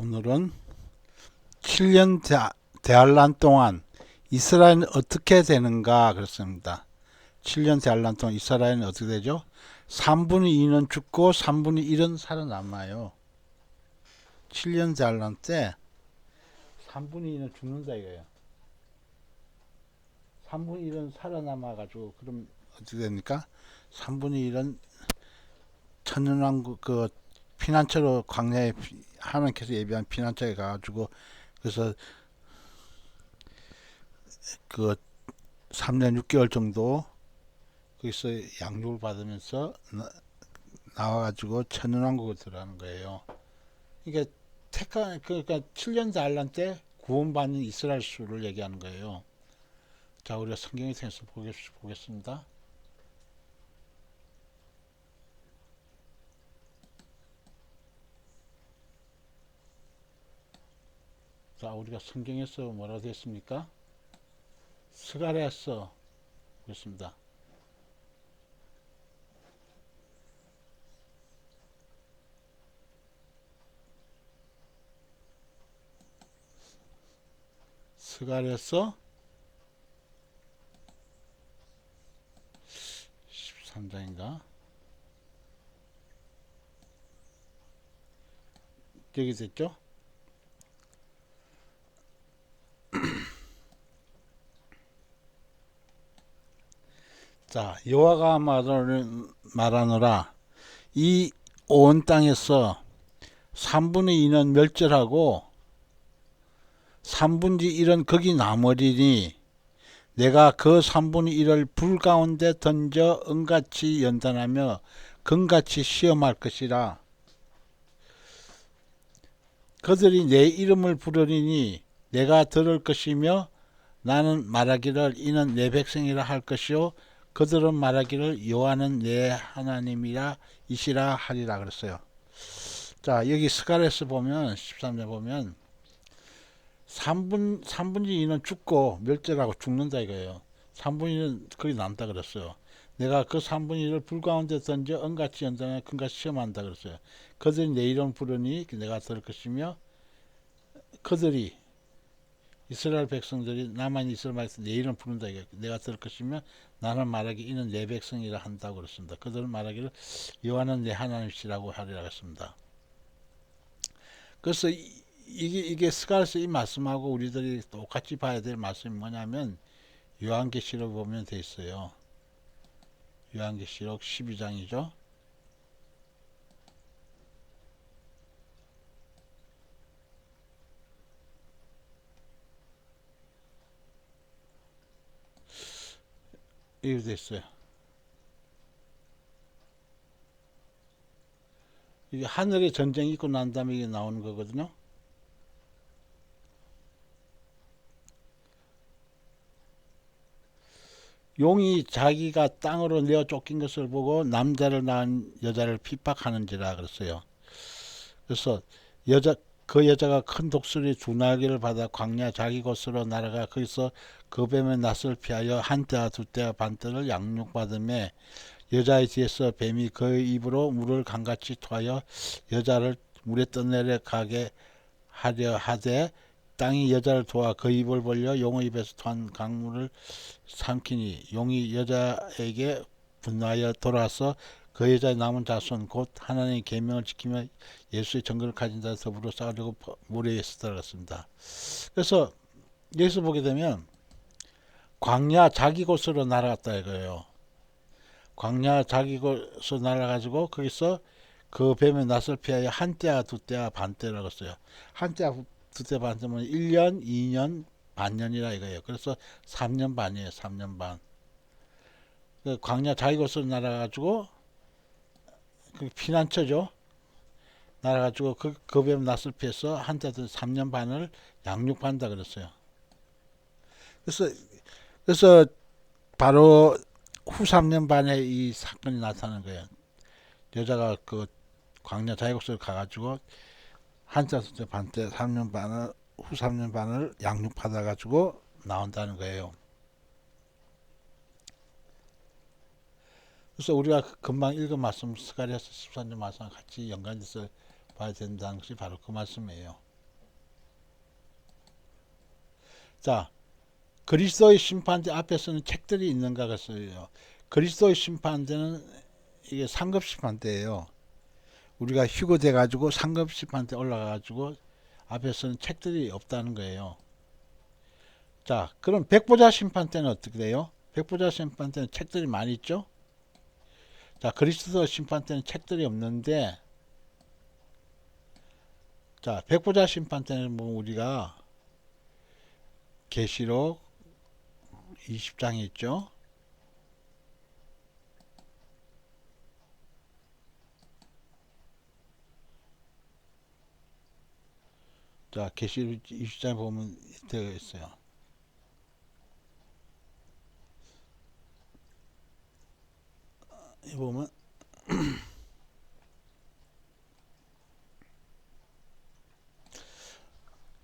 오늘은 7년 대환란 동안 이스라엘은 어떻게 되는가 그렇습니다. 7년 대환란 동안 이스라엘은 어떻게 되죠? 3분의 2는 죽고 3분의 1은 살아남아요. 7년 대환란 때 3분의 2는 죽는다 이거예요. 3분의 1은 살아남아 가지고 그럼 어떻게 됩니까? 3분의 1은 천년왕국 그 피난처로 광야에 하나님께서 예비한 피난처에 가가지고 그래서 그 3년 6개월 정도 거기서 양육을 받으면서 나와가지고 천연왕국을 들어가는 거예요. 그러니까 그러니까 7년 단란 때 구원받는 이스라엘 수를 얘기하는 거예요. 자, 우리가 성경에 대해서 보겠습니다. 자, 우리가 성경에서 뭐라고 되어 있습니까? 스가랴서 보겠습니다. 스가랴서 13장인가? 여기 됐죠? 자, 여호와가 말하노라 이 온 땅에서 3분의 2는 멸절하고 3분의 1은 거기 남으리니 내가 그 3분의 1을 불 가운데 던져 은같이 연단하며 금같이 시험할 것이라. 그들이 내 이름을 부르리니 내가 들을 것이며 나는 말하기를 이는 내 백성이라 할 것이요 그들은 말하기를 여호와는 내 하나님이라 이시라 하리라 그랬어요. 자, 여기 스가랴서 보면 13절 보면 3분의 2는 죽고 멸절하고 죽는다 이거예요. 3분의 2는 거기 남다 그랬어요. 내가 그 3분의 1을 불 가운데 던져 은같이 연단하여 금같이 시험한다 그랬어요. 그들이 내 이름 부르니 내가 들을 것이며 그들이 이스라엘 백성들이 남한 이스라엘 백성 내 이름 부른다 이거 내가 들을 것이며 나는 말하기 이는 내 백성이라 한다고 그랬습니다. 그들은 말하기를 여호와는 내 하나님이시라고 하리라 했습니다. 그래서 이게 스가랴서 이 말씀하고 우리들이 똑같이 봐야 될 말씀이 뭐냐면 요한계시록 보면 돼 있어요. 요한계시록 12장이죠. 이렇게 돼 있어요. 이게 하늘에 전쟁이 있고 난 다음에 이게 나오는 거거든요. 용이 자기가 땅으로 내어 쫓긴 것을 보고 남자를 낳은 여자를 핍박하는지라 그랬어요. 그래서 그 여자가 큰 독수리 두 날개를 받아 광야 자기 곳으로 날아가 거기서 그 뱀의 낯을 피하여 한 때와 두 때와 반 때를 양육받음에 여자의 뒤에서 뱀이 그의 입으로 물을 강같이 토하여 여자를 물에 떠내려 가게 하려 하되 땅이 여자를 도와 그 입을 벌려 용의 입에서 토한 강물을 삼키니 용이 여자에게 분노하여 돌아와서 그 여자의 남은 자손 곧 하나님의 계명을 지키며 예수의 정글을 가진 자와 더불어 싸우려고 모래에서 들어갔습니다. 그래서 여기서 보게 되면 광야 자기 곳으로 날아갔다 이거예요. 광야 자기 곳으로 날아가지고 거기서 그 뱀의 낯을 피하여 한 때와 두 때와 반 때라고 했어요. 한 때와 두 때 반 때면 1년, 2년, 반년이라 이거예요. 그래서 3년 반이에요. 3년 반. 그 광야 자기 곳으로 날아가지고 그 피난처죠. 날아가지고 그 뱀 낯을 피해서 한때도 3년 반을 양육한다 그랬어요. 그래서 바로 후 3년 반에 이 사건이 나타나는 거예요. 여자가 그 광야 자기곳으로 가가지고 한자 숫자 반때 3년 반을 후 3년 반을 양육받아 가지고 나온다는 거예요. 그래서 우리가 금방 읽은 말씀 스가랴서 13절 말씀과 같이 연관해서 봐야 된다는 것이 바로 그 말씀이에요. 자, 그리스도의 심판대 앞에서는 책들이 있는가 그랬어요. 그리스도의 심판대는 이게 상급 심판대예요. 우리가 휴거돼 가지고 상급 심판대 올라가 가지고 앞에서는 책들이 없다는 거예요. 자, 그럼 백보자 심판대는 어떻게 돼요? 백보자 심판대는 책들이 많이 있죠? 자, 그리스도 심판대는 책들이 없는데, 자, 백보자 심판대는 뭐 우리가 계시록 20장에 있죠? 자, 계시록 20장에 보면 되어 있어요. 보면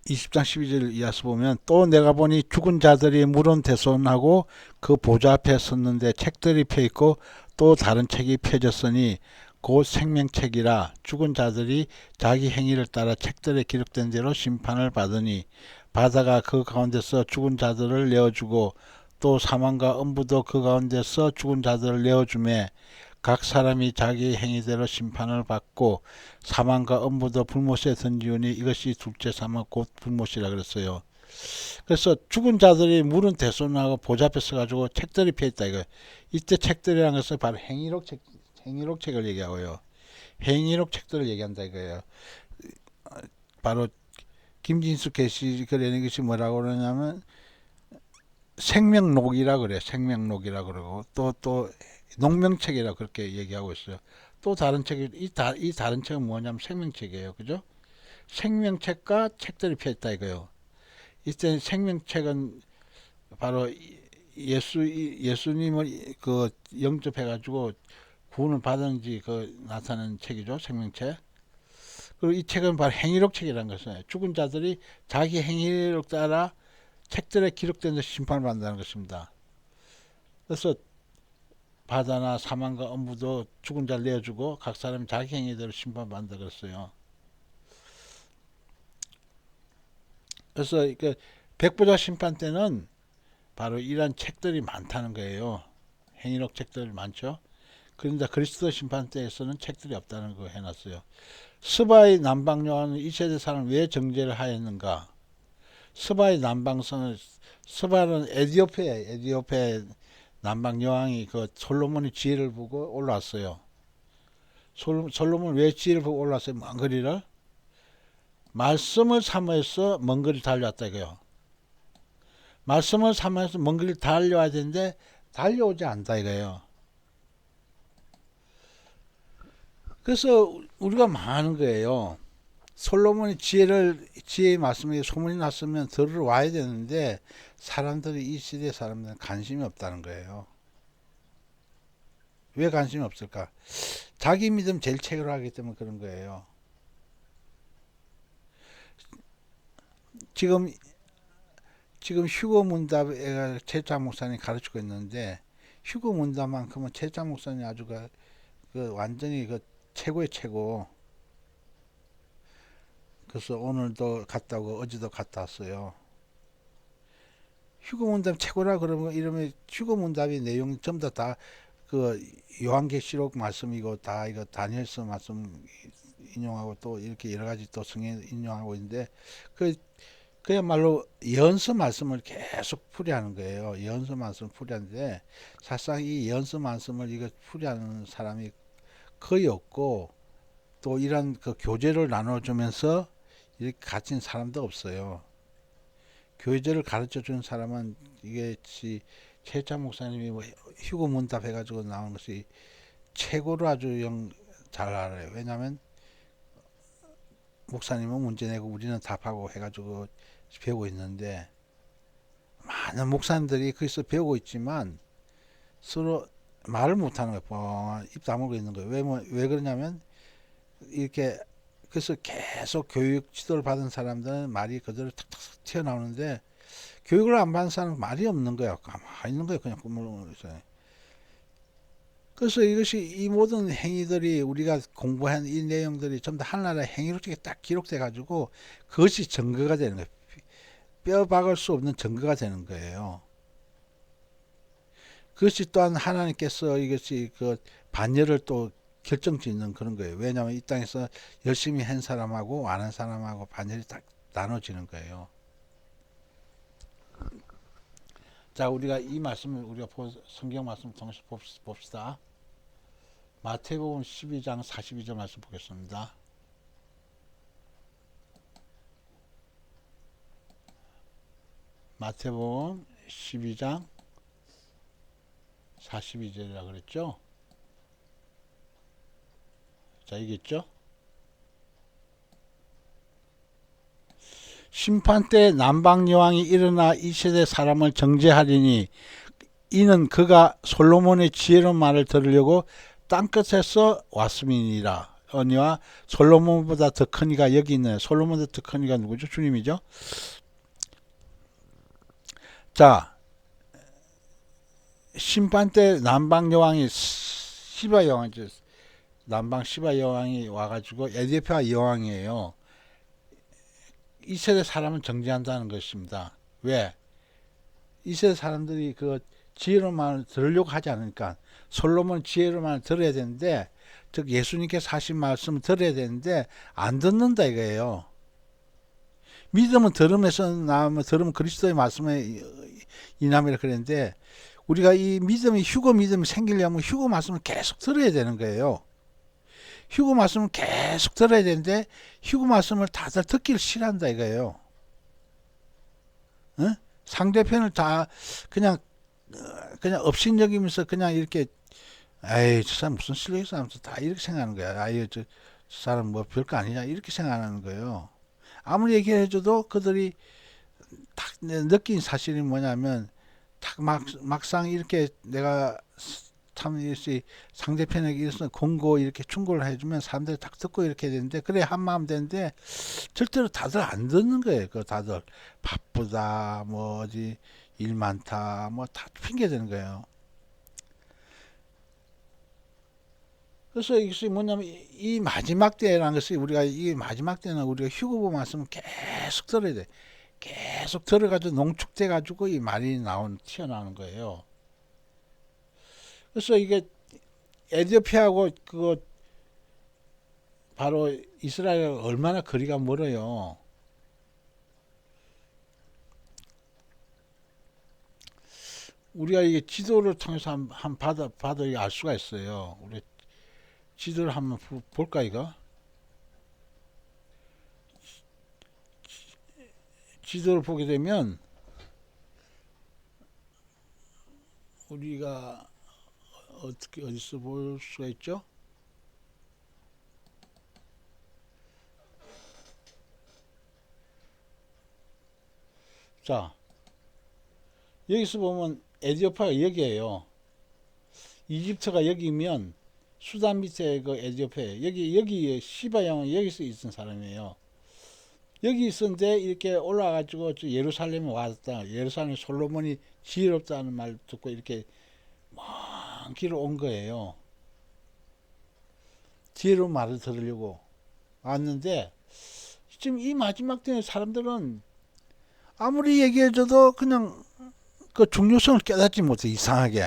20장 12절 이하서 보면 또 내가 보니 죽은 자들이 물은 대손하고 그 보좌 앞에 섰는데 책들이 펴있고 또 다른 책이 펴졌으니 곧 생명책이라 죽은 자들이 자기 행위를 따라 책들에 기록된 대로 심판을 받으니 바다가 그 가운데서 죽은 자들을 내어주고 또 사망과 음부도 그 가운데서 죽은 자들을 내어주매 각 사람이 자기 행위대로 심판을 받고 사망과 음부도 불못에 던지우니 이것이 둘째 사망 곧 불못이라 그랬어요. 그래서 죽은 자들이 물은 대손하고 보좌 앞에 서가지고 책들이 펴있다 이거. 이때 책들이라는 것은 바로 행위록책을 얘기하고요. 행위록 책들을 얘기한다 이거예요. 바로 김진수 게시글에 것이 뭐라고 그러냐면 생명록이라 그래. 생명록이라 그러고 또 농명책이라 그렇게 얘기하고 있어요. 또 다른 책이 이 다른 책은 뭐냐면 생명책이에요. 그죠? 생명책과 책들이 펴있다 이거요. 이때 생명책은 바로 예수님을 그 영접해가지고 구원을 받은지 그 나타나는 책이죠. 생명책. 그리고 이 책은 바로 행위록 책이라는 것은 죽은 자들이 자기 행위를 따라 책들에 기록된 데서 심판을 받는다는 것입니다. 그래서 바다나 사망과 음부도 죽은 자를 내어주고 각 사람이 자기 행위대로 심판받는다 그랬어요. 그래서 그 백보자 심판 때는 바로 이러한 책들이 많다는 거예요. 행위록 책들이 많죠. 그런데 그리스도 심판 때에서는 책들이 없다는 거 해놨어요. 스바의 남방 여왕은 이 세대 사람을 왜 정죄를 하였는가? 스바의 남방성은 스바는 에디오페 남방 여왕이 그 솔로몬의 지혜를 보고 올라왔어요. 솔로몬 왜 지혜를 보고 올라왔어요? 먼 거리를 말씀을 삼아서 먼 거리를 달려왔다 이거요. 말씀을 삼아서 먼 거리를 달려와야 되는데 달려오지 않다 이거예요. 그래서 우리가 많은 거예요. 솔로몬이 지혜의 말씀에 소문이 났으면 들어와야 되는데 사람들이 이 시대 사람들은 관심이 없다는 거예요. 왜 관심이 없을까? 자기 믿음 제일 최고로 하기 때문에 그런 거예요. 지금 휴거 문답에 최자 목사님 가르치고 있는데 휴거 문답만큼은 최자 목사님 아주 그 완전히 그 최고의 최고. 그래서 오늘도 갔다 오고 어제도 갔다 왔어요. 휴거 문답 최고라 그러면 이러면 휴거 문답의 내용 전부 다그 요한계시록 말씀이고 다 이거 다니엘서 말씀 인용하고 또 이렇게 여러 가지 또 성경 인용하고 있는데 그야말로 예언서 말씀을 계속 풀이하는 거예요. 예언서 말씀을 풀이하는데 사실상 이 예언서 말씀을 이거 풀이하는 사람이 거의 없고 또 이런 그 교제를 나눠주면서 이렇게 가진 사람도 없어요. 교제를 가르쳐 주는 사람은 이게 최자 목사님이 뭐 휴고 문답 해가지고 나온 것이 최고로 아주 잘 알아요. 왜냐하면 목사님은 문제 내고 우리는 답하고 해가지고 배우고 있는데 많은 목사님들이 거기서 배우고 있지만 서로 말을 못하는 거예요. 입 다물고 있는 거예요. 왜 그러냐면 이렇게 그래서 계속 교육 지도를 받은 사람들은 말이 그대로 탁탁 튀어나오는데 교육을 안 받은 사람은 말이 없는 거야. 가만히 있는 거야. 그냥 꾸물꾸물해서. 그래서 이 모든 행위들이 우리가 공부한 이 내용들이 전부 다 하나의 행위로 딱 기록돼 가지고 그것이 증거가 되는 거예요. 뼈박을 수 없는 증거가 되는 거예요. 그것이 또한 하나님께서 이것이 그 반열을 또 결정짓는 그런 거예요. 왜냐하면 이 땅에서 열심히 한 사람하고 안 한 사람하고 반열이 딱 나눠지는 거예요. 자, 우리가 이 말씀을 우리가 성경 말씀 통해서 봅시다. 마태복음 12장 42절 말씀 보겠습니다. 마태복음 12장 42절이라 그랬죠? 자, 이게 있죠? 심판 때 남방 여왕이 일어나 이 세대 사람을 정죄하리니 이는 그가 솔로몬의 지혜로운 말을 들으려고 땅끝에서 왔음이니라. 언니와 솔로몬보다 더 큰 이가 여기 있네. 솔로몬보다 더 큰 이가 누구죠? 주님이죠. 자, 심판 때 남방 여왕이 시바 여왕이죠. 남방 시바 여왕이 와가지고 에디오피아 여왕이에요. 이 세대 사람은 정죄한다는 것입니다. 왜? 이 세대 사람들이 그 지혜로운 말을 들으려고 하지 않으니까 솔로몬 지혜로운 말을 들어야 되는데 즉 예수님께서 하신 말씀을 들어야 되는데 안 듣는다 이거예요. 믿음은 들음에서 나오면 들으면 그리스도의 말씀에 이남이라 그랬는데 우리가 이 믿음이 휴거 믿음이 생기려면 휴거 말씀을 계속 들어야 되는 거예요. 휴거 말씀을 계속 들어야 되는데 휴거 말씀을 다들 듣기를 싫어한다 이거예요. 어? 상대편을 다 그냥 업신여기면서 그냥 이렇게 에이 저 사람 무슨 실력이 사람도 다 이렇게 생각하는 거야. 아유 저 사람 뭐 별거 아니냐 이렇게 생각하는 거예요. 아무리 얘기해줘도 그들이 딱 느낀 사실이 뭐냐면 딱 막상 이렇게 내가 참 이렇게 상대편에게 이래서 공고 이렇게 충고를 해주면 사람들이 딱 듣고 이렇게 되는데 그래 한마음 되는데 절대로 다들 안 듣는 거예요. 그 다들 바쁘다 뭐 어디 일 많다 뭐 다 핑계 대는 거예요. 그래서 이것이 뭐냐면 이 마지막 때라는 것이 우리가 이 마지막 때는 우리가 휴거보 말씀을 계속 들어야 돼. 계속 들어가지고 농축돼 가지고 이 말이 튀어나오는 거예요. 그래서 이게 에디오피아하고 그거 바로 이스라엘 얼마나 거리가 멀어요. 우리가 이게 지도를 통해서 한 봐도 알 수가 있어요. 우리 지도를 한번 볼까 이거? 지도를 보게 되면 우리가 어떻게 어디서 볼 수가 있죠? 자, 여기서 보면 에디오피아가 여기에요. 이집트가 여기면 수단 밑에 그 에디오피아 여기 시바 왕이 여기서 있던 사람이에요. 여기 있었는데 이렇게 올라가지고 예루살렘에 왔다. 예루살렘 솔로몬이 지혜롭다는 말 듣고 이렇게 먼 길을 온 거예요. 지혜로운 말을 들으려고 왔는데 지금 이 마지막 때에 사람들은 아무리 얘기해줘도 그냥 그 중요성을 깨닫지 못해 이상하게.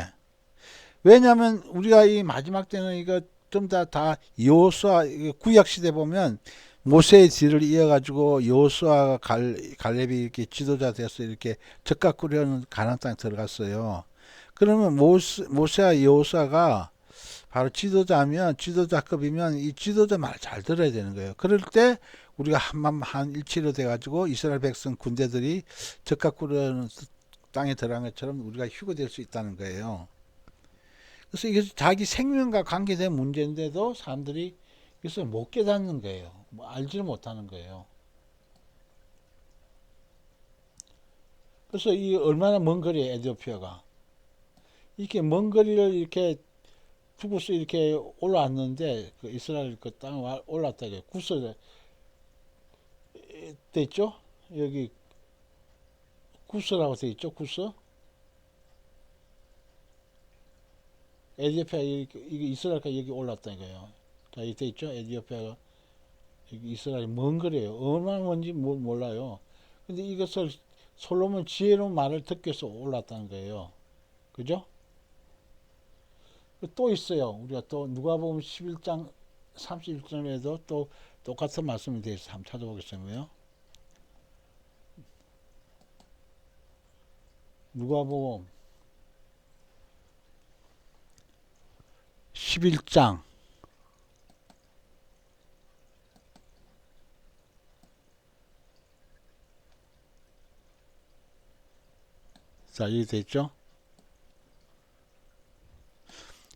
왜냐하면 우리가 이 마지막 때는 이거 좀 다 여호수아 구약 시대 보면 모세의 뒤를 이어가지고 여호수아가 갈렙이 이렇게 지도자 돼서 이렇게 적각 꾸려는 가나안 땅에 들어갔어요. 그러면 모세와 여호수아가 바로 지도자급이면 이 지도자 말 잘 들어야 되는 거예요. 그럴 때 우리가 한 일치로 돼가지고 이스라엘 백성 군대들이 적각 꾸려는 땅에 들어간 것처럼 우리가 휴거될 수 있다는 거예요. 그래서 이게 자기 생명과 관계된 문제인데도 사람들이 그래서 못 깨닫는 거예요. 알지를 못하는 거예요. 그래서 이 얼마나 먼 거리에 에디오피아가 이렇게 먼 거리를 이렇게 두고서 이렇게 올라왔는데 그 이스라엘 그 땅에 올랐다 이게 구스 돼 있죠? 여기 구스라고 돼 있죠? 구스 에디오피아 이게 이스라엘까 여기 올랐다 이거예요. 자, 이돼 있죠? 에디오피아가 여기 이스라엘 먼 거리예요. 얼마나 먼지 몰라요. 근데 이것을 솔로몬 지혜로운 말을 듣기 위해서 올랐다는 거예요. 그죠? 또 있어요. 우리가 또 누가복음 11장 31절에도 또 똑같은 말씀이 되어 있어요. 한번 찾아보겠습니다. 누가복음 11장 자, 여기 되어 있죠?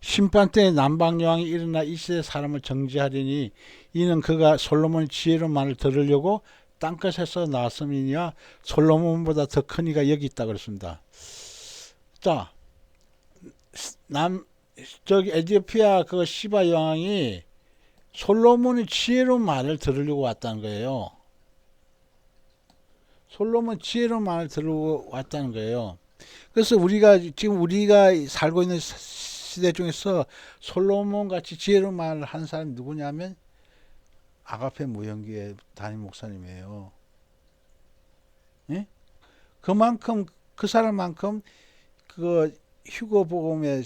심판 때에 남방 여왕이 일어나 이 시대 사람을 정죄하리니 이는 그가 솔로몬의 지혜로운 말을 들으려고 땅끝에서 나왔음이니와 솔로몬보다 더 큰 이가 여기 있다 그랬습니다. 자, 저기 에티오피아 그 시바 여왕이 솔로몬의 지혜로운 말을 들으려고 왔다는 거예요. 솔로몬 지혜로운 말을 들으려고 왔다는 거예요. 그래서 우리가 살고 있는 시대 중에서 솔로몬 같이 지혜로운 말을 하는 사람이 누구냐면 아가페 무형교회 담임 목사님이에요. 예? 그만큼 그 사람만큼 그 휴거복음의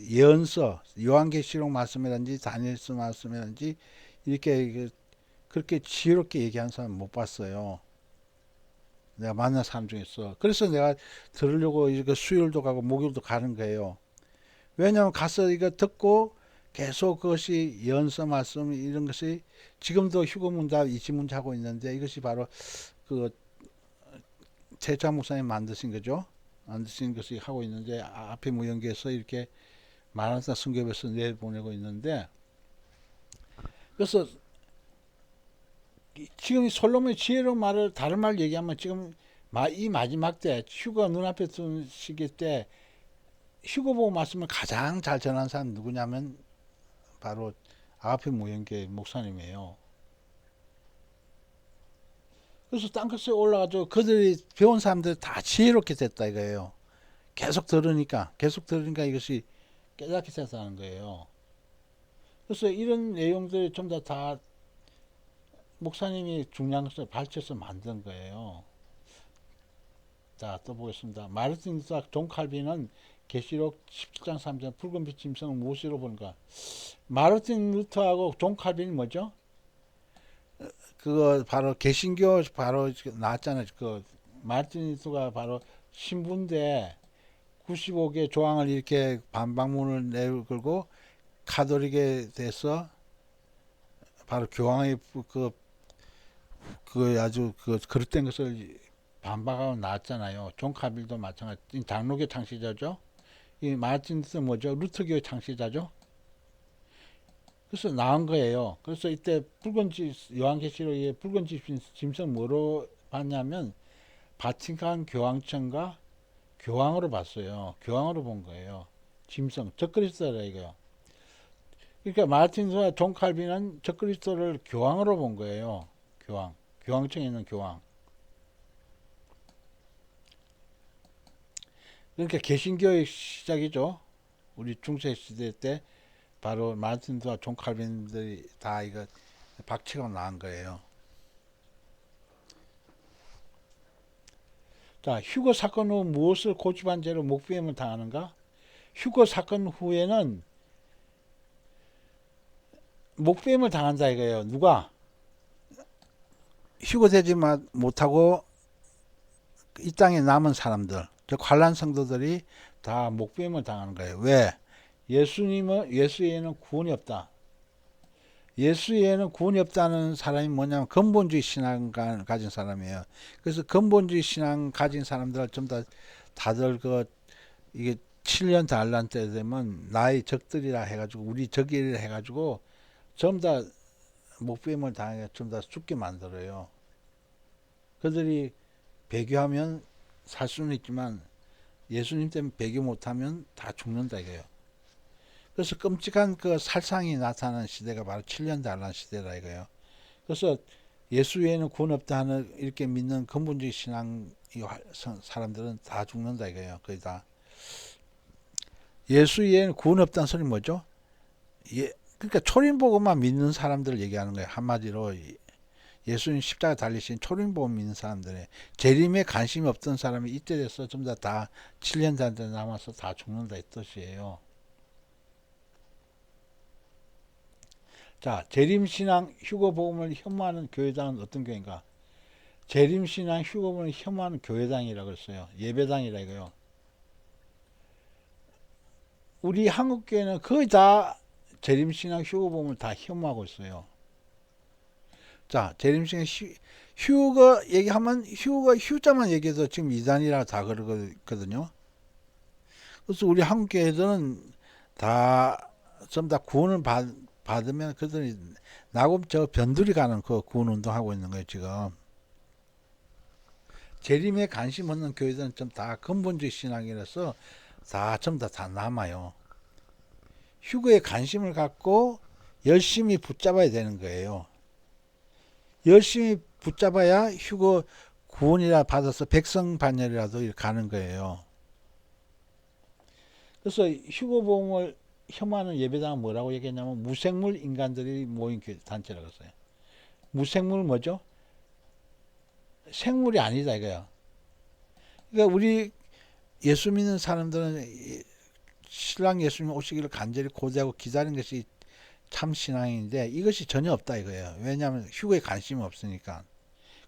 예언서, 요한계시록 말씀이라든지 다니엘서 말씀이라든지 이렇게 그렇게 지혜롭게 얘기하는 사람 못 봤어요. 내가 만난 사람 중에서. 그래서 내가 들으려고 이렇게 수요일도 가고 목요일도 가는 거예요. 왜냐하면 가서 이거 듣고 계속 그것이 예언서 말씀 이런 것이 지금도 휴거문답 이지문자 하고 있는데 이것이 바로 그 최자 목사님 만드신 거죠. 만드신 것이 하고 있는데 앞에 무연기에서 이렇게 마라나타 선교회에서 내보내고 있는데 그래서 지금 솔로몬의 지혜로운 말을 다른 말 얘기하면 지금 이 마지막 때 휴거 눈앞에 둔 시기 때 휴거 보고 말씀을 가장 잘 전한 사람 누구냐면 바로 아가페 무형교회 목사님이에요. 그래서 땅끝에 올라가서 그들이 배운 사람들 다 지혜롭게 됐다 이거예요. 계속 들으니까 이것이 깨닫게 됐다는 거예요. 그래서 이런 내용들이 좀 다 목사님이 중요한 것을 발췌해서 만든 거예요. 자, 또 보겠습니다. 마르틴 루터 존 칼빈은 계시록 17장 3절 붉은 빛 짐승을 무엇으로 보는가? 마르틴 루터하고 존 칼빈이 뭐죠? 그거 바로 개신교 바로 나왔잖아요. 그 마르틴 루터가 바로 신부인데 95개 조항을 이렇게 반박문을 내걸고 카톨릭에 대해서 바로 교황의 그 아주 그 그릇된 것을 반박하고 나왔잖아요. 존 칼빈도 마찬가지. 장로교 창시자죠. 이 마르틴 루터 뭐죠? 루터교 창시자죠. 그래서 나온 거예요. 그래서 이때 요한계시록에 붉은 짐승 뭐로 봤냐면 바티칸 교황청과 교황으로 봤어요. 교황으로 본 거예요. 짐승, 적그리스도라 이거요. 그러니까 마르틴 루터와 존 칼빈은 적그리스도를 교황으로 본 거예요. 교황청에 있는 교황. 그러니까 개신교의 시작이죠. 우리 중세 시대 때 바로 마르틴 루터와 존 칼빈들이 다 이거 박치고 나온 거예요. 자, 휴거 사건 후 무엇을 고집한 죄로 목배임을 당하는가? 휴거 사건 후에는 목배임을 당한다 이거예요. 누가? 휴거되지 못하고 이 땅에 남은 사람들, 즉 환란 성도들이 다 목배임을 당하는 거예요. 왜? 예수 외에는 구원이 없다. 예수 외에는 구원이 없다는 사람이 뭐냐면 근본주의 신앙 가진 사람이에요. 그래서 근본주의 신앙 가진 사람들 전부 다들 이게 7년 달란 때 되면 나의 적들이라 해가지고 우리 적이라 해가지고 전부 다 목배임을 당해 전부 다 죽게 만들어요. 그들이 배교하면 살 수는 있지만 예수님 때문에 배교 못하면 다 죽는다 이거예요. 그래서 끔찍한 그 살상이 나타나는 시대가 바로 7년 단란 시대라 이거예요. 그래서 예수 외에는 구원 없다 하는 이렇게 믿는 근본주의 신앙 사람들은 다 죽는다 이거예요. 거의 다. 예수 외에는 구원 없다는 소리 뭐죠? 그러니까 초림복음만 믿는 사람들을 얘기하는 거예요. 한마디로 예수님 십자가 달리신 초림복음 믿는 사람들의 재림에 관심이 없던 사람이 이때 돼서 전부 다 7년 단대 남아서 다 죽는다 이 뜻이에요. 자, 재림신앙 휴거복음을 혐오하는 교회당은 어떤 교회인가? 재림신앙 휴거복음을 혐오하는 교회당이라고 했어요. 예배당이라 이거요. 우리 한국교회는 거의 다 재림신앙 휴거복음을 다 혐오하고 있어요. 자, 재림신앙 휴거 얘기하면 휴자만 얘기해도 지금 이단이라 다 그러거든요. 그래서 우리 한국교회들은 다 전부 다 구원을 받으면 그들이 나고 저 변두리 가는 그 구원 운동하고 있는 거예요 지금. 재림에 관심 없는 교회들은 좀 다 근본주의 신앙이라서 다 전부 다 남아요. 휴거에 관심을 갖고 열심히 붙잡아야 되는 거예요. 열심히 붙잡아야 휴거 구원이라 받아서 백성 반열이라도 가는 거예요. 그래서 휴거복음을 혐오하는 예배당은 뭐라고 얘기했냐면 무생물 인간들이 모인 단체라고 했어요. 무생물 뭐죠? 생물이 아니다 이거야. 그러니까 우리 예수 믿는 사람들은 신랑 예수님 오시기를 간절히 고대하고 기다리는 것이 참 신앙인데 이것이 전혀 없다 이거예요. 왜냐하면 휴거에 관심이 없으니까.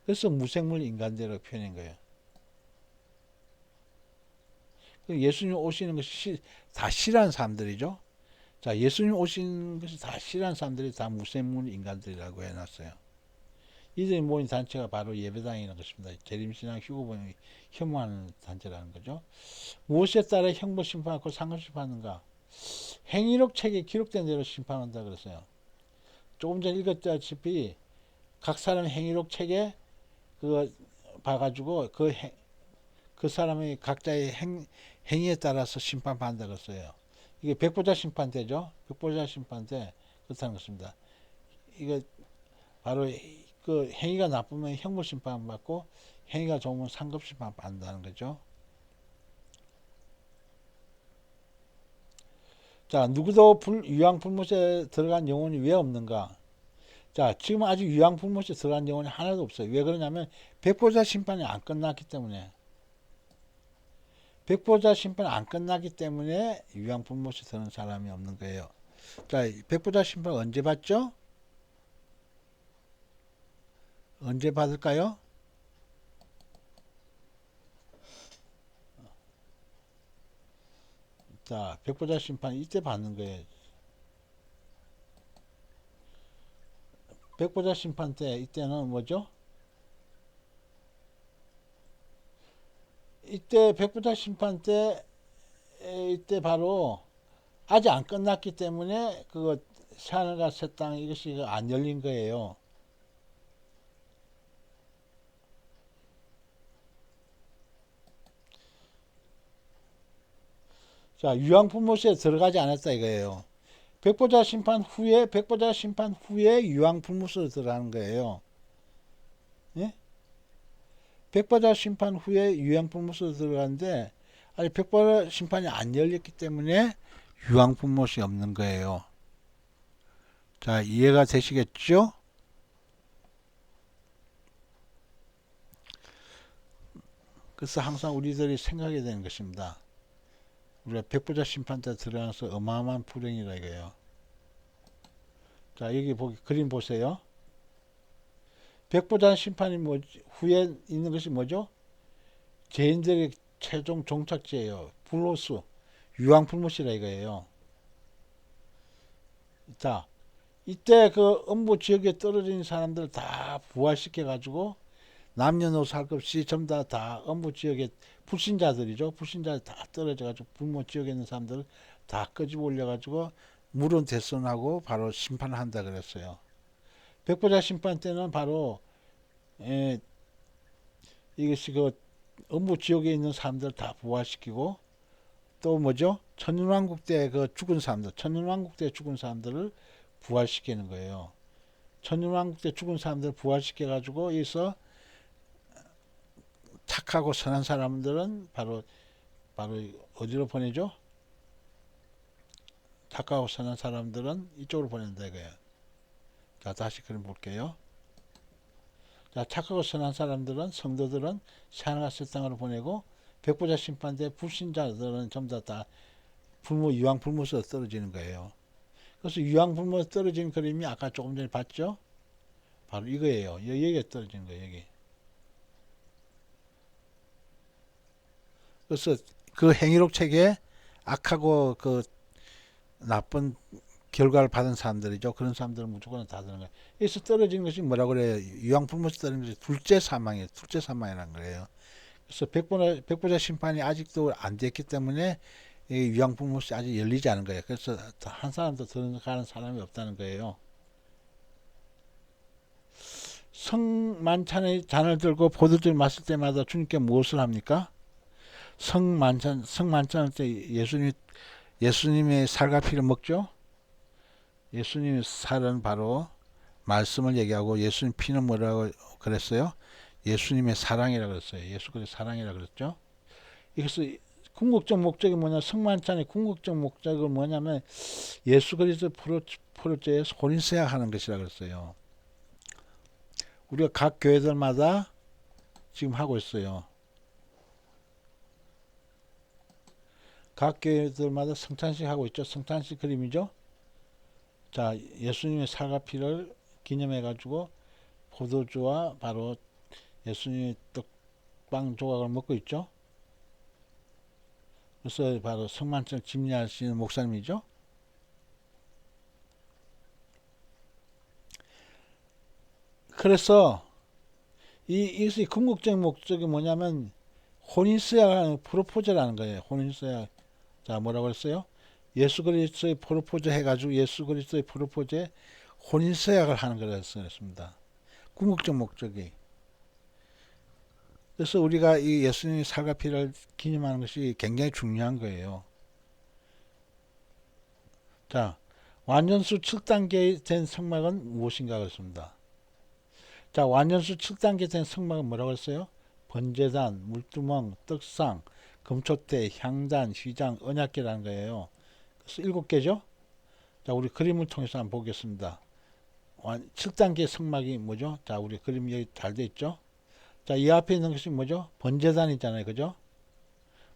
그래서 무생물 인간들이라고 표현한 거예요. 예수님 오시는 것이 다 싫어하는 사람들이죠. 자, 예수님 오시는 것이 다 싫어하는 사람들이 다 무생물 인간들이라고 해놨어요. 이들이 모인 단체가 바로 예배당이라는 것입니다. 재림신앙 휴거복음을 혐오하는 단체라는 거죠. 무엇에 따라 형벌 심판하고 상급 심판하는가? 행위록 책에 기록된 대로 심판한다 그랬어요. 조금 전에 읽었다시피 각 사람 행위록 책에 그거 봐가지고 그 사람의 각자의 행위에 따라서 심판받는다 그랬어요. 이게 백보자 심판대죠. 백보자 심판대 그렇다는 것입니다. 이거 바로 그 행위가 나쁘면 형벌 심판 받고 행위가 좋으면 상급 심판 받는다는 거죠. 자, 누구도 유황불못에 들어간 영혼이 왜 없는가? 자, 지금 아직 유황불못에 들어간 영혼이 하나도 없어요. 왜 그러냐면 백보자 심판이 안 끝났기 때문에. 백보자 심판이 안 끝났기 때문에 유황불못에 드는 사람이 없는 거예요. 자, 백보자 심판 언제 받죠? 언제 받을까요? 자, 백보자 심판 이때 받는 거예요. 백보자 심판 때 이때는 뭐죠? 이때 백보자 심판 때 이때 바로 아직 안 끝났기 때문에 그거 새하늘과 새 땅 이것이 안 열린 거예요. 자, 유황불못에 들어가지 않았다 이거예요. 백보자 심판 후에 유황불못으로 들어가는 거예요. 예? 백보자 심판 후에 유황불못으로 들어가는데 아직 백보자 심판이 안 열렸기 때문에 유황불못이 없는 거예요. 자, 이해가 되시겠죠? 그래서 항상 우리들이 생각해야 되는 것입니다. 우리가 백보자 심판 때 들어가서 어마어마한 불행이라 이거예요. 자, 여기 그림 보세요. 백보자 심판이 후에 있는 것이 뭐죠? 죄인들의 최종 종착지예요. 불로스, 유황불못이라 이거예요. 자, 이때 그 음부 지역에 떨어진 사람들 다 부활시켜 가지고 남녀노소 할 것 없이 전부 다 음부 지역에 불신자들이죠. 불신자들 다 떨어져 가지고 불모 지역에 있는 사람들 다 끄집어 올려 가지고 물은 대선하고 바로 심판을 한다 그랬어요. 백보자 심판 때는 바로 이것이 그 음부 지역에 있는 사람들 다 부활시키고 또 뭐죠? 천년왕국 때 그 죽은 사람들, 천년왕국 때 죽은 사람들을 부활시키는 거예요. 천년왕국 때 죽은 사람들 부활시켜 가지고 여기서 착하고 선한 사람들은 바로 어디로 보내죠? 착하고 선한 사람들은 이쪽으로 보낸다 이거예요. 자, 다시 그림 볼게요. 자, 착하고 선한 사람들은, 성도들은 새하늘과 새 땅으로 보내고, 백보자 심판대 불신자들은 전부 다 유황 불못으로 떨어지는 거예요. 그래서 유황 불못으로 떨어진 그림이 아까 조금 전에 봤죠? 바로 이거예요. 여기에 떨어지는 거예요, 여기. 그래서 그 행위록 책에 악하고 그 나쁜 결과를 받은 사람들이죠. 그런 사람들은 무조건 다 되는 거예요. 여기서 떨어지는 것이 뭐라고 그래요? 유황불못이 떨어지는 것이 둘째 사망이에요. 둘째 사망이라는 거예요. 그래서 백보자 심판이 아직도 안 됐기 때문에 이 유황불못이 아직 열리지 않은 거예요. 그래서 한 사람도 들어가는 사람이 없다는 거예요. 성만찬의 잔을 들고 포도주를 마실 때마다 주님께 무엇을 합니까? 성만찬 때 예수님의 살과 피를 먹죠. 예수님의 살은 바로 말씀을 얘기하고 예수님 피는 뭐라고 그랬어요? 예수님의 사랑이라 그랬어요. 예수 그리스도의 사랑이라 그랬죠. 그래서 궁극적 목적이 뭐냐? 성만찬의 궁극적 목적은 뭐냐면 예수 그리스도 프로제에 혼인세약 하는 것이라 그랬어요. 우리가 각 교회들마다 지금 하고 있어요. 각 교회들마다 성찬식 하고 있죠. 성찬식 그림이죠. 자, 예수님의 살과 피를 기념해 가지고 포도주와 바로 예수님의 떡빵 조각을 먹고 있죠. 그래서 바로 성만찬을 집례하시는 목사님이죠. 그래서 이것의 궁극적인 목적이 뭐냐면 혼인서약하는 프로포즈라는 거예요. 혼인서약. 자, 뭐라고 했어요? 예수 그리스도의 프로포즈 해가지고 예수 그리스도의 프로포즈에 혼인서약을 하는 거라 했습니다. 궁극적 목적이. 그래서 우리가 이 예수님의 살과 피를 기념하는 것이 굉장히 중요한 거예요. 자, 완전수 7단계 된 성막은 무엇인가 그렇습니다. 자, 완전수 7단계 된 성막은 뭐라고 했어요? 번제단, 물두멍, 떡상, 금초대, 향단, 휘장, 언약궤라는 거예요. 그래서 7개죠? 자, 우리 그림을 통해서 한번 보겠습니다. 7단계 성막이 뭐죠? 자, 우리 그림 여기 잘 돼 있죠? 자, 이 앞에 있는 것이 뭐죠? 번제단이잖아요. 그죠?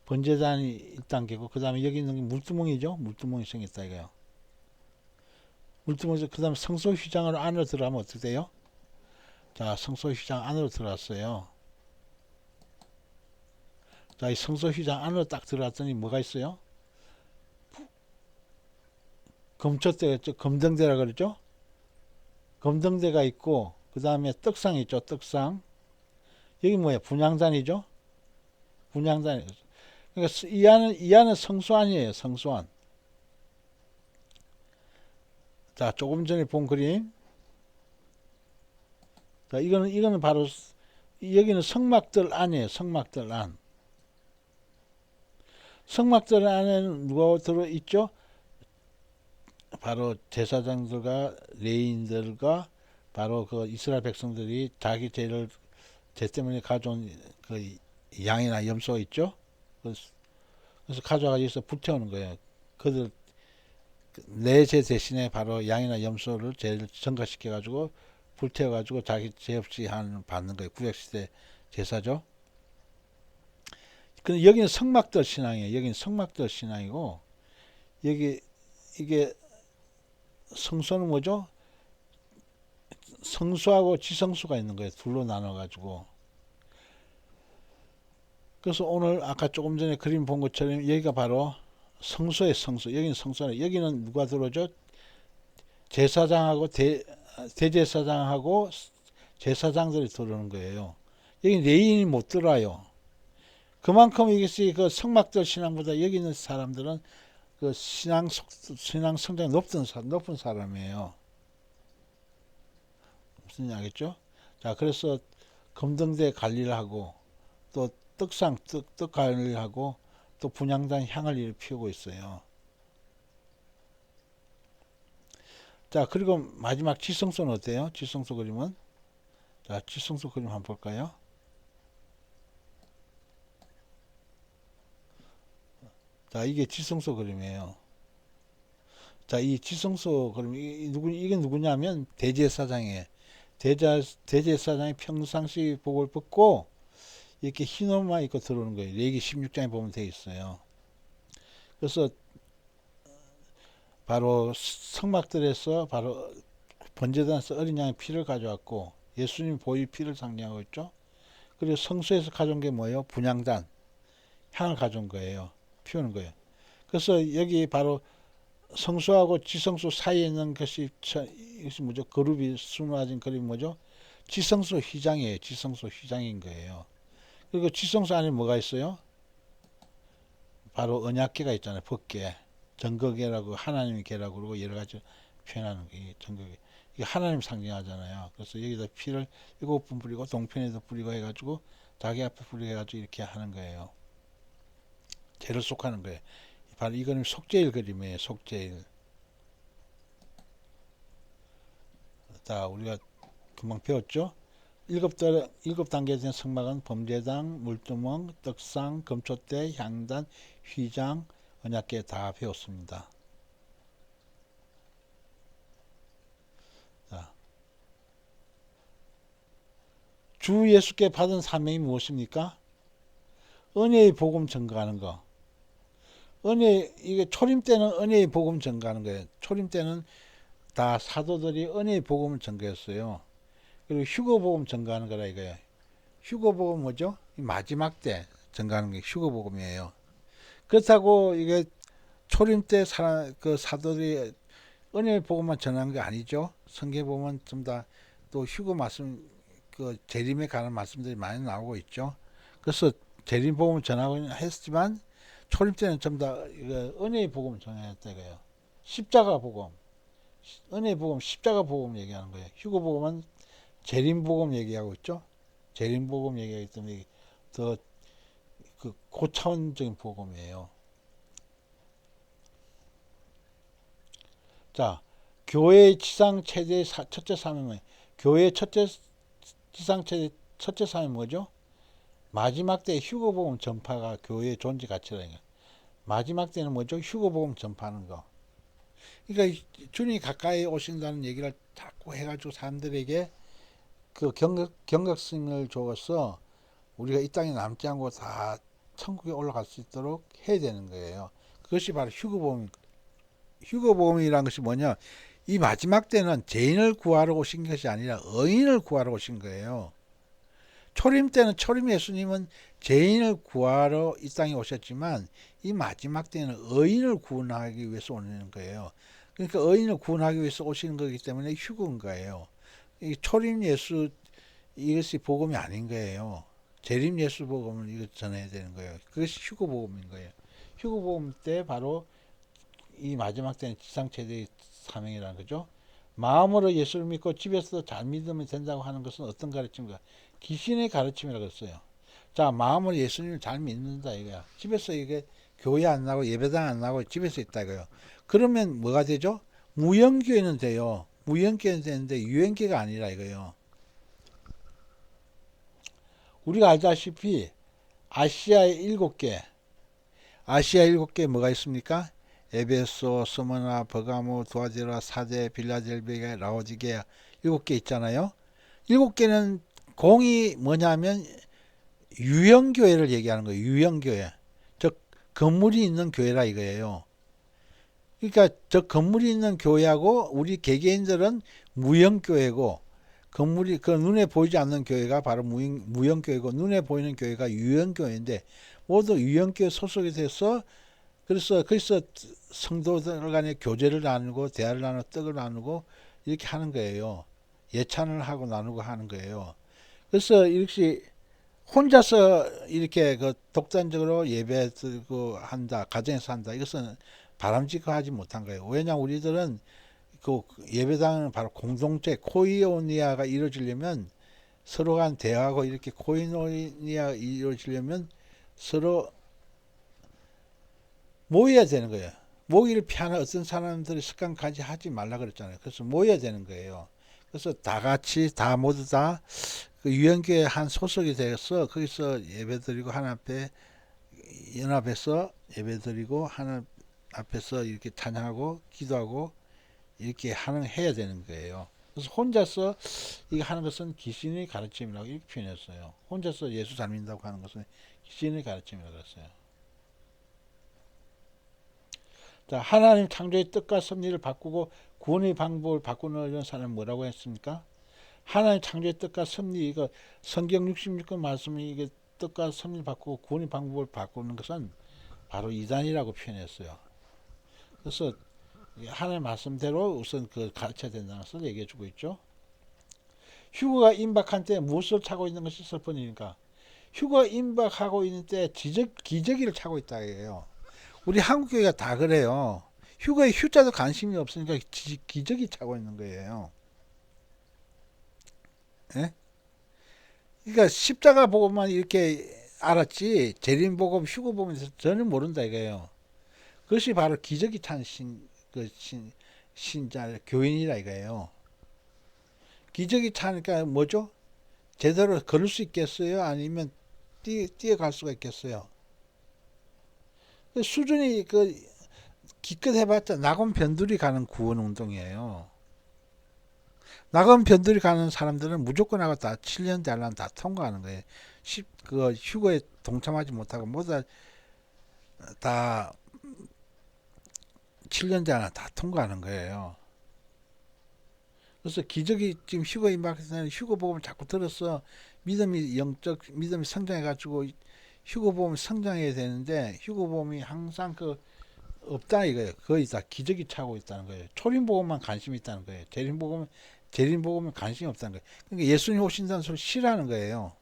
번제단이 1단계고, 그 다음에 여기 있는 게 물두멍이죠? 물두멍이 생겼다, 이거요. 물두멍에서 그 다음에 성소 휘장으로 안으로 들어가면 어떻게 돼요? 자, 성소 휘장 안으로 들어갔어요. 자, 이 성소 휘장 안으로 딱 들어갔더니 뭐가 있어요? 금초대가 있죠? 검등대라 그러죠? 검등대가 있고, 그 다음에 떡상이 있죠? 떡상. 여기 뭐예요? 분향단이죠? 분향단. 그러니까 이 안은 성소안이에요. 성소안. 자, 조금 전에 본 그림. 자, 이거는 바로 여기는 성막들 안이에요. 성막들 안. 성막들 안에는 누가 들어 있죠? 바로 제사장들과 레인들과 바로 그 이스라엘 백성들이 자기 죄 때문에 가져온 그 양이나 염소가 있죠? 그래서 가져가 여기서 불태우는 거예요. 그들 내 죄 대신에 바로 양이나 염소를 죄를 전가시켜 가지고 불태워 가지고 자기 죄 없이 받는 거예요. 구약시대 제사죠. 근데 여기는 성막들 신앙이에요. 여기는 성막들 신앙이고 여기 이게 성소는 뭐죠? 성수하고 지성수가 있는 거예요. 둘로 나눠 가지고. 그래서 오늘 아까 조금 전에 그림 본 것처럼 여기가 바로 성소의 성소. 여기는 성소네. 여기는 누가 들어오죠? 제사장하고 대제사장하고 제사장들이 들어오는 거예요. 여기 레인이 못 들어와요. 그만큼 이것이 그 성막들 신앙보다 여기 있는 사람들은 그 신앙 성장이 높은 사람이에요. 무슨 알겠죠? 자, 그래서 금등대 관리를 하고 또 떡 관리를 하고 또 분향단 향을 피우고 있어요. 자, 그리고 마지막 지성소는 어때요? 지성소 그림은? 자, 지성소 그림 한번 볼까요? 자, 이게 지성소 그림이에요. 자, 이 지성소 그림, 이게 누구냐면 대제사장이에요. 대제사장이 평상시 복을 벗고 이렇게 흰 옷만 입고 들어오는 거예요. 레위기 16장에 보면 돼 있어요. 그래서 바로 성막들에서 바로 번제단에서 어린 양의 피를 가져왔고 예수님 보일 피를 상징하고 있죠. 그리고 성소에서 가져온 게 뭐예요? 분향단, 향을 가져온 거예요. 피우는 거예요. 그래서 여기 바로 성소하고 지성소 사이에 있는 것이 이것이 뭐죠? 그룹이 수놓아진 그룹이 뭐죠? 지성소 휘장이에요. 지성소 휘장인 거예요. 그리고 지성소 안에 뭐가 있어요? 바로 언약궤가 있잖아요. 법궤, 정거궤라고 하나님의 궤라고 그러고 여러 가지 표현하는 게 정거궤. 이게 하나님 상징하잖아요. 그래서 여기다 피를 7번 뿌리고 동편에도 뿌리고 해가지고 자기 앞에 뿌리고 해가지고 이렇게 하는 거예요. 죄를 속하는 거예요. 바로 이거는 속죄일 그림이에요. 속죄일. 자, 우리가 금방 배웠죠? 일곱 단계에 대한 성막은 범죄당, 물두멍, 떡상, 금촛대, 향단, 휘장, 언약궤 다 배웠습니다. 자, 주 예수께 받은 사명이 무엇입니까? 은혜의 복음 전가하는 거. 이게 초림 때는 은혜의 복음 전가하는 거예요. 초림 때는 다 사도들이 은혜의 복음을 전가했어요. 그리고 휴거복음 전가하는 거라 이거예요. 휴거복음 뭐죠? 마지막 때 전가하는 게 휴거복음이에요. 그렇다고 이게 초림 때 그 사도들이 은혜의 복음만 전하는 게 아니죠. 성경에 보면 좀 다 또 휴거 말씀, 그 재림에 관한 말씀들이 많이 나오고 있죠. 그래서 재림 복음을 전하고 했지만 초림 때는 좀 더 은혜의 복음을 전했다 이거예요. 십자가 복음, 은혜의 복음, 십자가 복음 얘기하는 거예요. 휴거 복음은 재림 복음 얘기하고 있죠. 재림 복음 얘기하기 때문에 더 그 고차원적인 복음이에요. 자, 교회의 지상 최대의 첫째 사명은 교회의 지상 최대 첫째 사명이 뭐죠? 마지막 때 휴거복음 전파가 교회의 존재 가치라는 거예요. 마지막 때는 뭐죠? 휴거복음 전파하는 거. 그러니까 주님이 가까이 오신다는 얘기를 자꾸 해가지고 사람들에게 그 경각심을 줘서 우리가 이 땅에 남지 않고 다 천국에 올라갈 수 있도록 해야 되는 거예요. 그것이 바로 휴거복음이라는 것이 뭐냐? 이 마지막 때는 죄인을 구하러 오신 것이 아니라 의인을 구하러 오신 거예요. 초림 때는 초림 예수님은 죄인을 구하러 이 땅에 오셨지만 이 마지막 때는 의인을 구원하기 위해서 오는 거예요. 그러니까 의인을 구원하기 위해서 오시는 거기 때문에 휴거인 거예요. 이 초림 예수 이것이 복음이 아닌 거예요. 재림 예수 복음을 이거 전해야 되는 거예요. 그것이 휴거 복음인 거예요. 휴거 복음 때 바로 이 마지막 때는 지상 최대의 사명이라는 거죠. 마음으로 예수를 믿고 집에서도 잘 믿으면 된다고 하는 것은 어떤 가르침인가? 귀신의 가르침이라고 했어요. 자, 마음으로 예수님을 잘 믿는다 이거야. 집에서 이게 교회 안 나고 예배당 안 나고 집에서 있다 이거요. 그러면 뭐가 되죠? 무형교회는 돼요. 무형교회는 되는데 유형교회가 아니라 이거요. 우리가 알다시피 아시아의 7개, 아시아 7개 뭐가 있습니까? 에베소, 스무나, 버가모, 두아디라, 사데, 빌라델베게, 라오디게 7개 있잖아요. 7개는 공이 뭐냐면 유형교회를 얘기하는 거예요. 유형교회. 즉 건물이 있는 교회라 이거예요. 그러니까 저 건물이 있는 교회하고 우리 개개인들은 무형교회고 건물이 그 눈에 보이지 않는 교회가 바로 무형교회고 눈에 보이는 교회가 유형교회인데 모두 유형교회 소속이 돼서 그래서 거기서 성도들 간에 교제를 나누고 대화를 나누고 떡을 나누고 이렇게 하는 거예요. 예찬을 하고 나누고 하는 거예요. 그래서 이렇게 혼자서 이렇게 그 독단적으로 예배 드리고 한다, 가정에서 한다. 이것은 바람직하지 하지 못한 거예요. 왜냐하면 우리들은 그 예배당은 바로 공동체 코이오니아가 이루어지려면 서로 간 대화하고 이렇게 코이오니아가 이루어지려면 서로 모여야 되는 거예요. 모이를 피하는 어떤 사람들이 습관까지 하지 말라 그랬잖아요. 그래서 모여야 되는 거예요. 그래서 다 같이 다 모두 다 그 유형교회 한 소속이 되어서 거기서 예배드리고 하나님 앞에 연합해서 예배드리고 하나님 앞에서 이렇게 찬양하고 기도하고 이렇게 해야 되는 거예요. 그래서 혼자서 이거 하는 것은 귀신의 가르침이라고 이렇게 표현했어요. 혼자서 예수 잘 믿는다고 하는 것은 귀신의 가르침이라고 그랬어요. 자, 하나님 창조의 뜻과 섭리를 바꾸고 구원의 방법을 바꾸는 사람은 뭐라고 했습니까? 하나님 창조의 뜻과 섭리, 이거 성경 66권 말씀이 이게 뜻과 섭리를 바꾸고 구원의 방법을 바꾸는 것은 바로 이단이라고 표현했어요. 그래서 하나님 말씀대로 우선 그 가르쳐야 된다는 것을 얘기해 주고 있죠. 휴거가 임박한 때 무엇을 차고 있는 것이 슬픈이니까 휴거 임박하고 있는 때 기저귀를 차고 있다 이거예요. 우리 한국 교회가 다 그래요. 휴거에 휴자도 관심이 없으니까 기저귀 차고 있는 거예요. 예? 그러니까 십자가 보고만 이렇게 알았지 재림 복음, 휴거 복음에서 전혀 모른다 이거예요. 그것이 바로 기저귀 찬 신자 교인이라 이거예요. 기저귀 차니까 뭐죠? 제대로 걸을 수 있겠어요? 아니면 뛰어갈 수가 있겠어요? 수준이 기껏 해봤자 낙원 변두리 가는 구원 운동이에요. 낙원 변두리 가는 사람들은 무조건 하고 다 7년 대하면 다 통과하는 거예요. 휴거에 동참하지 못하고 모두 다 7년 대하면 다 통과하는 거예요. 그래서 기적이 지금 휴거 임박해서 휴거 복음을 자꾸 들어서 영적 믿음이 성장해가지고 휴거 복음 성장해야 되는데 휴거 복음이 항상 없다 이거예요. 거의 다 기적이 차고 있다는 거예요. 초림 복음만 관심이 있다는 거예요. 재림 복음은 관심이 없다는 거예요. 그러니까 예수님 오신다는 소리 싫어하는 거예요.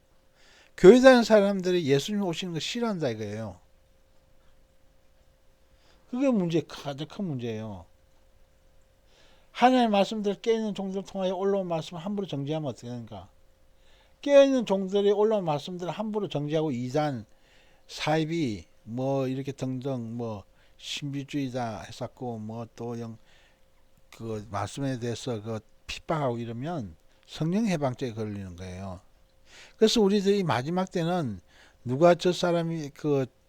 교회 다니는 사람들이 예수님 오시는 거 싫어한다 이거예요. 그게 가장 큰 문제예요. 하나님의 말씀들 깨어있는 종들을 통하여 올라온 말씀을 함부로 정지하면 어떻게 되는가? 깨어있는 종들이 올라온 말씀들을 함부로 정지하고 이단, 사이비, 뭐 이렇게 등등 뭐 신비주의다 했었고 뭐 또 그 말씀에 대해서 핍박하고 이러면 성령 해방죄에 걸리는 거예요. 그래서 우리들이 마지막 때는 누가 저 사람이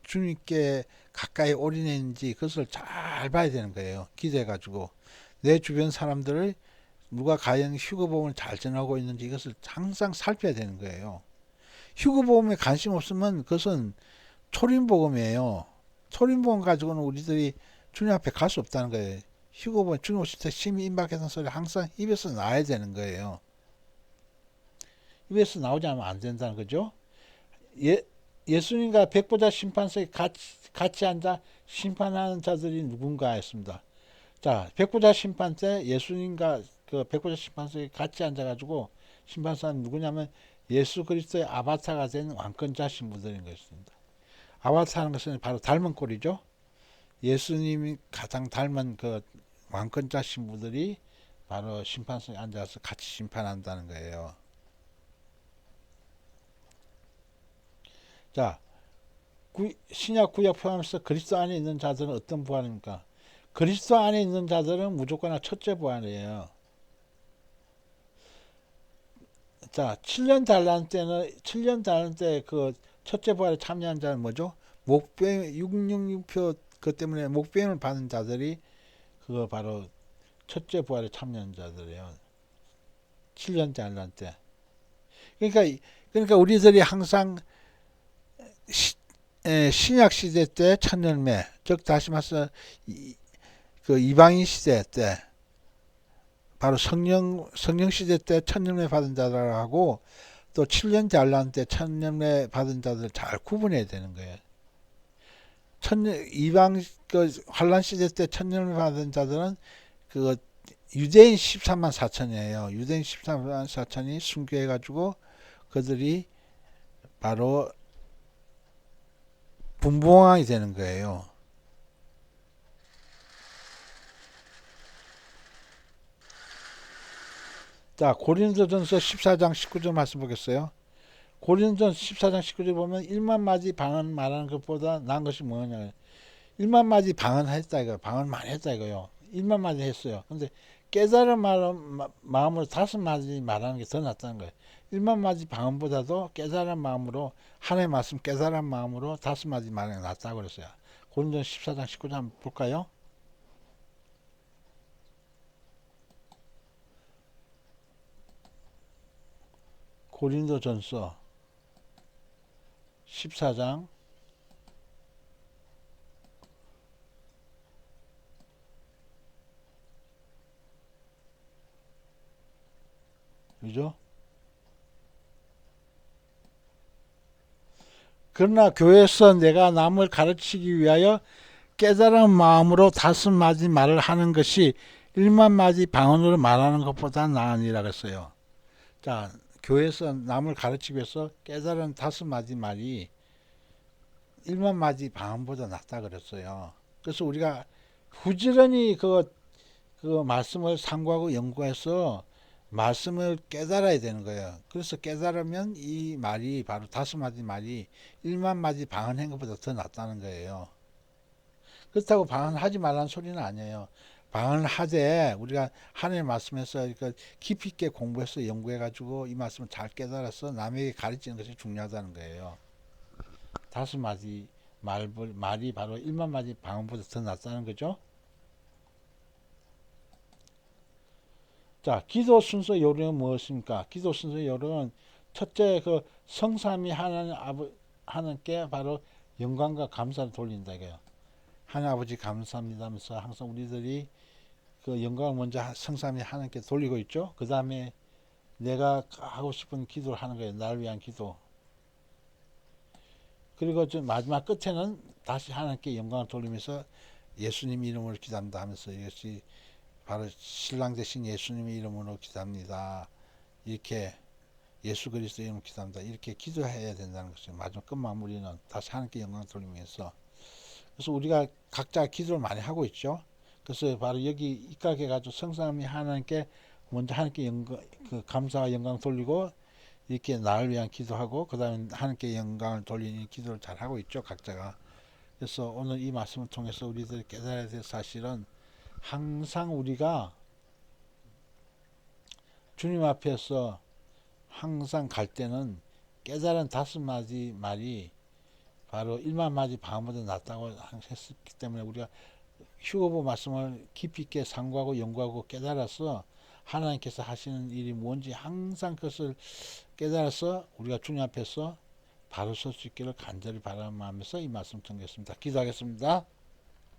주님께 가까이 올인했는지 그것을 잘 봐야 되는 거예요. 기대가지고 내 주변 사람들을 누가 과연 휴거보험을 잘 전하고 있는지 이것을 항상 살펴야 되는 거예요. 휴거보험에 관심 없으면 그것은 초림복음이에요. 초림복음 가지고는 우리들이 주님 앞에 갈 수 없다는 거예요. 휴거보험 주님 오실 때 심히 임박했던 소리 항상 입에서 나와야 되는 거예요. 입에서 나오지 않으면 안 된다는 거죠. 예수님과 백보자 심판석에 같이 앉아 심판하는 자들이 누군가 했습니다. 자, 백보자 심판 때 예수님과 백보자 심판석에 같이 앉아가지고 심판사는 누구냐면 예수 그리스도의 아바타가 된 왕권자 신부들인 것입니다. 아바타라는 것은 바로 닮은 꼴이죠. 예수님이 가장 닮은 왕권자 신부들이 바로 심판석에 앉아서 같이 심판한다는 거예요. 자, 신약 구약 포함해서 그리스도 안에 있는 자들은 어떤 부활입니까? 그리스도 안에 있는 자들은 무조건 첫째 부활이에요. 자, 7년 달란 때 첫째 부활에 참여한 자는 뭐죠? 목뱀 666표 그 때문에 목뱀을 받은 자들이 그거 바로 첫째 부활에 참여한 자들이에요. 7년 달란 때. 그러니까 우리들이 항상 신약 시대 때 천년매, 즉 다시 말해서 이방인 시대 때 바로 성령 시대 때 천년매 받은 자들하고 또 7년 잘난 때 천년매 받은 자들 잘 구분해야 되는 거예요. 이방 환란 시대 때 천년매 받은 자들은 유대인 13만 4천이에요. 유대인 13만 4천이 순교해 가지고 그들이 바로 분봉왕이 되는 거예요. 자, 고린도전서 14장 19절 말씀 보겠어요. 고린도전서 14장 19절 보면 1만 마디 방언 말하는 것보다 나은 것이 뭐냐. 1만 마디 방언했다 이거. 방언 많이 했다 이거요. 1만 마디 했어요. 근데 깨달은 마음으로 5마디 말하는 게 더 낫다는 거예요. 1만 마디 방언보다도 깨달은 마음으로 하나님의 말씀 깨달은 마음으로 5마디 말하는 게 낫다고 그랬어요. 고린도전서 14장 19절 한번 볼까요? 고린도전서 14장 그죠? 그러나 교회에서 내가 남을 가르치기 위하여 깨달은 마음으로 다섯 마디 말을 하는 것이 일만 마디 방언으로 말하는 것보다 나으니라 그랬어요. 자, 교회에서 남을 가르치기 위해서 깨달은 다섯 마디 말이 일만 마디 방언보다 낫다 그랬어요. 그래서 우리가 부지런히 그 말씀을 상고하고 연구해서 말씀을 깨달아야 되는 거예요. 그래서 깨달으면 이 말이 바로 다섯 마디 말이 일만 마디 방언한 것보다 더 낫다는 거예요. 그렇다고 방언하지 말라는 소리는 아니에요. 방언하되 우리가 하나님의 말씀에서 깊이 있게 공부해서 연구해가지고 이 말씀을 잘 깨달아서 남에게 가르치는 것이 중요하다는 거예요. 다섯 마디 말이 바로 일만 마디 방언보다 더 낫다는 거죠. 자, 기도 순서 요령은 무엇입니까? 기도 순서 요령은 첫째 그 성삼위 하나님께 바로 영광과 감사를 돌린다 이거예요. 하나님 아버지 감사합니다 하면서 항상 우리들이 그 영광을 먼저 성삼위 하나님께 돌리고 있죠. 그 다음에 내가 하고 싶은 기도를 하는 거예요. 나를 위한 기도. 그리고 좀 마지막 끝에는 다시 하나님께 영광을 돌리면서 예수님 이름으로 기도합니다 하면서 이것이 바로 신랑 되신 예수님의 이름으로 기도합니다. 이렇게 예수 그리스도 이름으로 기도합니다. 이렇게 기도해야 된다는 것이죠. 마지막 끝마무리는 다시 하나님께 영광을 돌리면서. 그래서 우리가 각자 기도를 많이 하고 있죠. 그래서 바로 여기 입각해가지고 성삼위 하나님께 먼저 하나님께 그 감사와 영광 돌리고 이렇게 나를 위한 기도하고 그 다음에 하나님께 영광을 돌리는 기도를 잘 하고 있죠. 각자가. 그래서 오늘 이 말씀을 통해서 우리들이 깨달아야 될 사실은 항상 우리가 주님 앞에서 항상 갈 때는 깨달은 다섯 마디 말이 바로 일만 마디 방언보다 낫다고 했기 때문에 우리가 휴거보 말씀을 깊이 있게 상고하고 연구하고 깨달아서 하나님께서 하시는 일이 뭔지 항상 그것을 깨달아서 우리가 주님 앞에서 바로 설 수 있기를 간절히 바라면서 이 말씀 전했습니다. 기도하겠습니다.